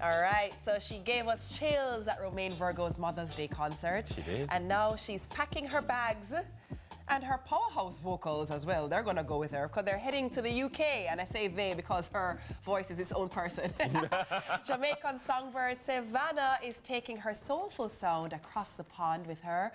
All right, so she gave us chills at Romaine Virgo's Mother's Day concert. She did. And now she's packing her bags and her powerhouse vocals as well. They're gonna go with her because they're heading to the UK. And I say they because her voice is its own person. Jamaican songbird Sevana is taking her soulful sound across the pond with her.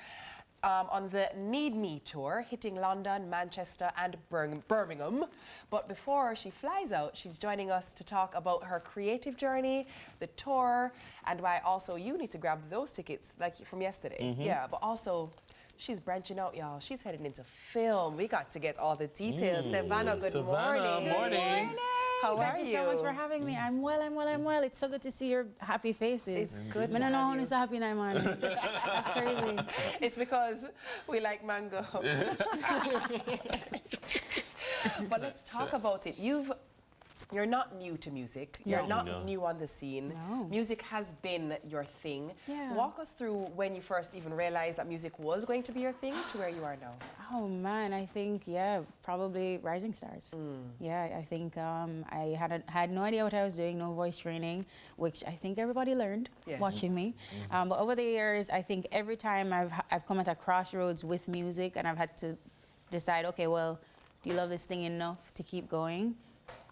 On the Need Me tour, hitting London, Manchester and Birmingham. But before she flies out, she's joining us to talk about her creative journey, the tour, and why also you need to grab those tickets like from yesterday. Yeah, but also she's branching out, y'all. She's heading into film. We got to get all the details. Savannah, good morning. Good morning. How are you? Thank you so much for having me. I'm well. It's so good to see your happy faces. It's good. I don't know who's happy now, man. That's crazy. It's because we like mango. But let's talk about it. You're not new to music. You're not new on the scene. No. Music has been your thing. Yeah. Walk us through when you first even realized that music was going to be your thing to where you are now. Oh man, I think probably Rising Stars. Yeah, I think I had no idea what I was doing, no voice training, which I think everybody learned watching me. But over the years, I think every time I've come at a crossroads with music, and I've had to decide, okay, well, do you love this thing enough to keep going?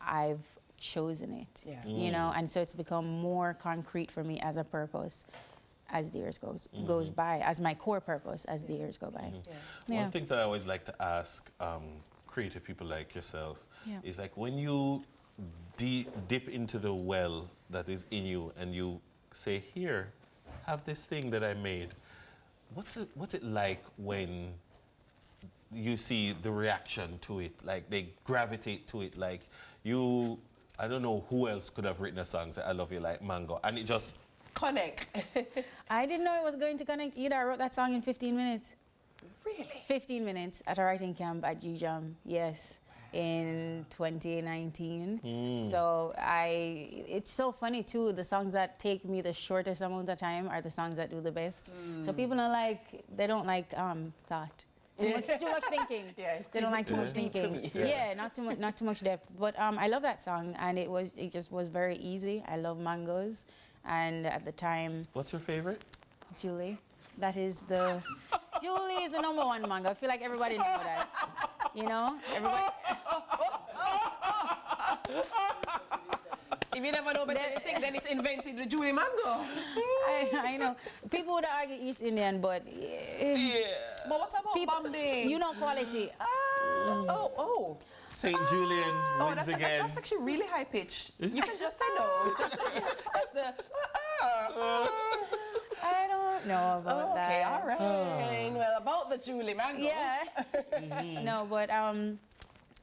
I've chosen it, you know, and so it's become more concrete for me as a purpose as the years goes by, as my core purpose as the years go by. One thing that I always like to ask creative people like yourself is like when you dip into the well that is in you and you say, here, have this thing that I made. What's it like when you see the reaction to it, like they gravitate to it, like I don't know who else could have written a song say I love you like mango, and it just connect. I didn't know it was going to connect either. I wrote that song in 15 minutes. Really? 15 minutes at a writing camp at GJAM, yes, in 2019. So it's so funny too, the songs that take me the shortest amount of time are the songs that do the best. So people they don't like thought. Too much thinking. They don't like too much thinking. Not too much depth. But I love that song, and it just was very easy. I love mangoes, and at the time. What's your favorite? Julie. That is Julie is the #1 mango. I feel like everybody knows that. You know, everybody. If you never know better anything, then it's invented the Julie mango. I know. People would argue East Indian, but But what about Bombay? You know quality. St. Julian wins again. That's actually really high pitch. You can just say no. That's the. I don't know about that. Okay, all right. Well, about the Julie mango. Yeah. No, but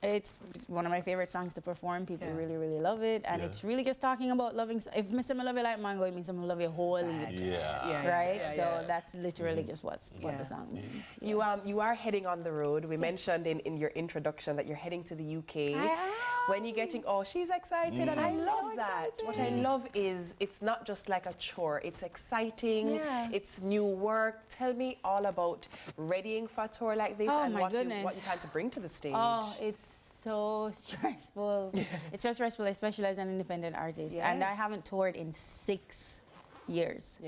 it's one of my favorite songs to perform. People really, really love it. And it's really just talking about loving. If Miss love you like mango, it means I'm love you wholly. Right? So that's literally just what the song means. You are heading on the road. We mentioned in your introduction that you're heading to the UK. When you're getting, she's excited, and I love that. What I love is it's not just like a chore. It's exciting. It's new work. Tell me all about readying for a tour like this and what you had to bring to the stage. Oh, it's so stressful. It's so stressful, especially as an independent artist. And I haven't toured in 6 years.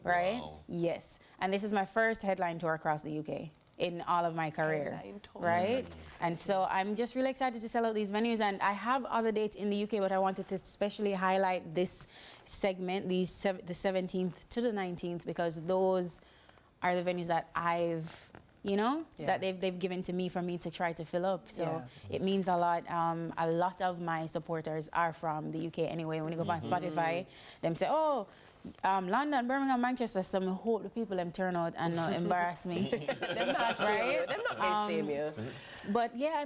Right? Wow. Yes. And this is my first headline tour across the UK in all of my career, right? And so I'm just really excited to sell out these venues, and I have other dates in the UK, but I wanted to especially highlight this segment, the 17th to the 19th, because those are the venues that I've, that they've given to me for me to try to fill up. So it means a lot. A lot of my supporters are from the UK anyway. When you go on Spotify, them say, London, Birmingham, Manchester. So I hope the people them turn out and not embarrass me. Them not shame you. Them not shame you. But yeah,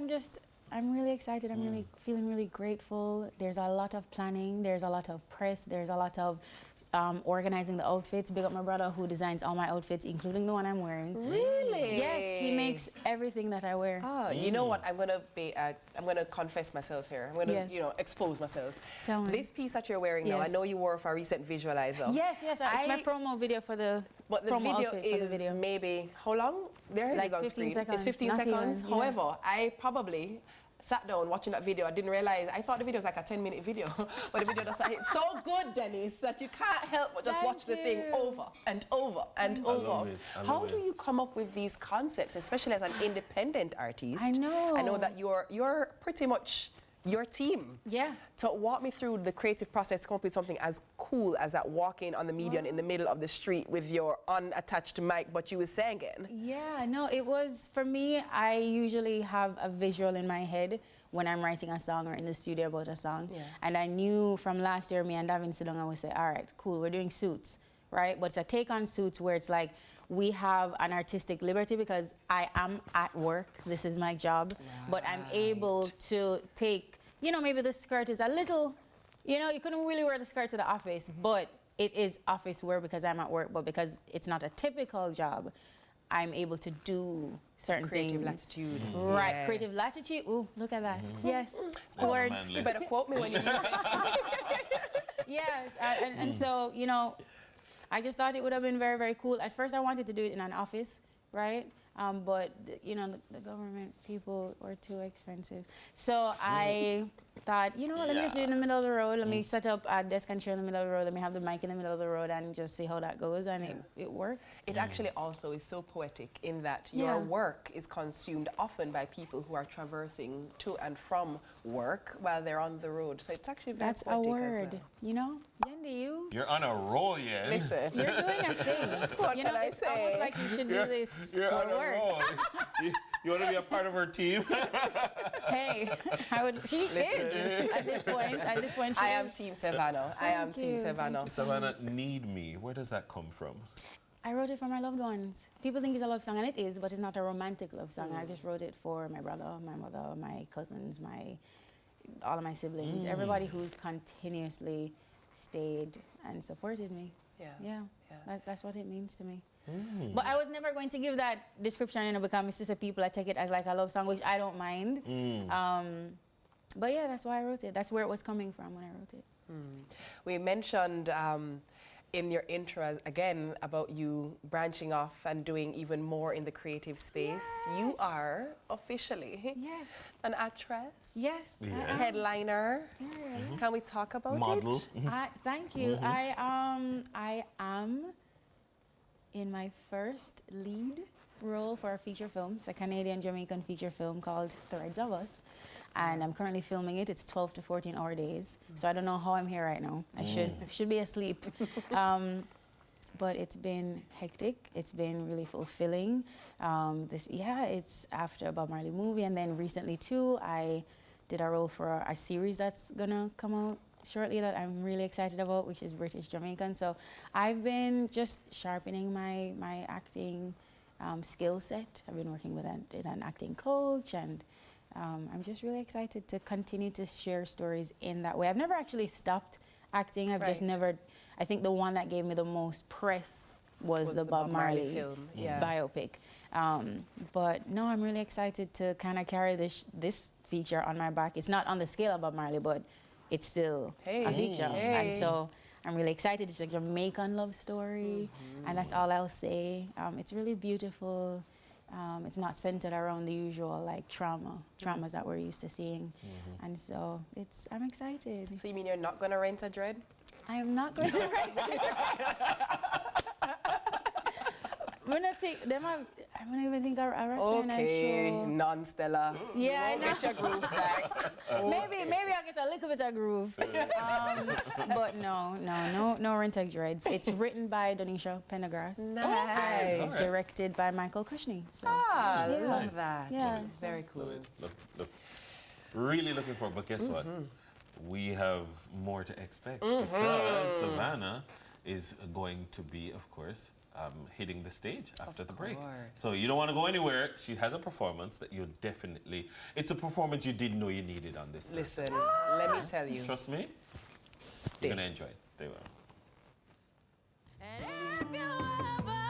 I'm really excited. I'm really feeling really grateful. There's a lot of planning. There's a lot of press. There's a lot of organizing the outfits. Big up my brother who designs all my outfits, including the one I'm wearing. Really? Yes, he makes everything that I wear. Oh, you know what? I'm gonna confess myself here. I'm gonna expose myself. Tell me. This piece that you're wearing now, I know you wore for a recent visualizer. Yes. It's my promo video for the. But the video is maybe how long? There it is on 15 screen. seconds. It's 15 seconds. Even, However, I probably sat down watching that video. I didn't realize, I thought the video was like a 10-minute video, but the video just hit so good, Dennis, that you can't help but just watch the thing over and over and over. How do you come up with these concepts, especially as an independent artist? I know. I know that you're pretty much your team. Yeah. So walk me through the creative process to come up with something as cool as that, walking on the median in the middle of the street with your unattached mic, but you were singing. Yeah, no, it was, for me, I usually have a visual in my head when I'm writing a song or in the studio about a song. Yeah. And I knew from last year, me and Davin sit down and we say, all right, cool, we're doing Suits, right? But it's a take on Suits where it's like, we have an artistic liberty because I am at work, this is my job, but I'm able to take, you know, maybe the skirt is a little, you know, you couldn't really wear the skirt to the office, but it is office wear because I'm at work, but because it's not a typical job, I'm able to do certain things. Creative latitude. Right, yes. Creative latitude, ooh, look at that, yes. Words, you better quote me when you use it. Yes, and so, you know, I just thought it would have been very, very cool. At first, I wanted to do it in an office, right? But, you know, the government people were too expensive. So I thought, you know what, let me just do it in the middle of the road. Let me set up a desk and chair in the middle of the road. Let me have the mic in the middle of the road and just see how that goes. And it worked. It actually also is so poetic in that your work is consumed often by people who are traversing to and from work while they're on the road. So it's actually very That's poetic a word, as well. you know? Yendi, You're on a roll, yeah. Listen. You're doing a thing. What You know, can I it's say? almost like you should do this You're for on a work. roll. You want to be a part of her team? Hey, I would. She is at this point. At this point, she I am is. Team Sevana. I am Team Sevana. Savannah, Need Me. Where does that come from? I wrote it for my loved ones. People think it's a love song, and it is, but it's not a romantic love song. I just wrote it for my brother, my mother, my cousins, all of my siblings, everybody who's continuously stayed and supported me. Yeah. That's what it means to me. But I was never going to give that description, you know, because my sister people, I take it as like a love song, which I don't mind. But yeah, that's why I wrote it. That's where it was coming from when I wrote it. We mentioned in your intro again about you branching off and doing even more in the creative space. Yes. You are officially an actress. Yes. Headliner. Can we talk about Model. it? Thank you. I am in my first lead role for a feature film. It's a Canadian-Jamaican feature film called Threads of Us. And I'm currently filming it. It's 12 to 14-hour days. So I don't know how I'm here right now. I should be asleep. But it's been hectic. It's been really fulfilling. It's after a Bob Marley movie. And then recently, too, I did a role for a series that's going to come out shortly that I'm really excited about, which is British Jamaican. So I've been just sharpening my acting skill set. I've been working with an acting coach, and I'm just really excited to continue to share stories in that way. I've never actually stopped acting. I've just never, I think the one that gave me the most press was the Bob Marley film, biopic. But no, I'm really excited to kind of carry this feature on my back. It's not on the scale of Bob Marley, but it's still a feature. And so I'm really excited. It's like a Jamaican love story, and that's all I'll say. It's really beautiful. It's not centered around the usual like traumas that we're used to seeing. And so I'm excited. So you mean you're not going to rent a dread? I am not going to rent I don't even think I arrested Okay, non-Stella. Yeah, I know. Get your groove back. Maybe I'll get a little bit of groove. But no rent dreads. It's written by Donisha Pendergrass. Nice. And directed by Michael Kushney. So, I love that. Yeah. Very cool. Look, really looking forward. But guess what? We have more to expect because Savannah is going to be, of course, hitting the stage after the break. So you don't want to go anywhere. She has a performance that you definitely, it's a performance you didn't know you needed on this. Listen, let me tell you. Trust me, you're going to enjoy it. Stay with her. And if you ever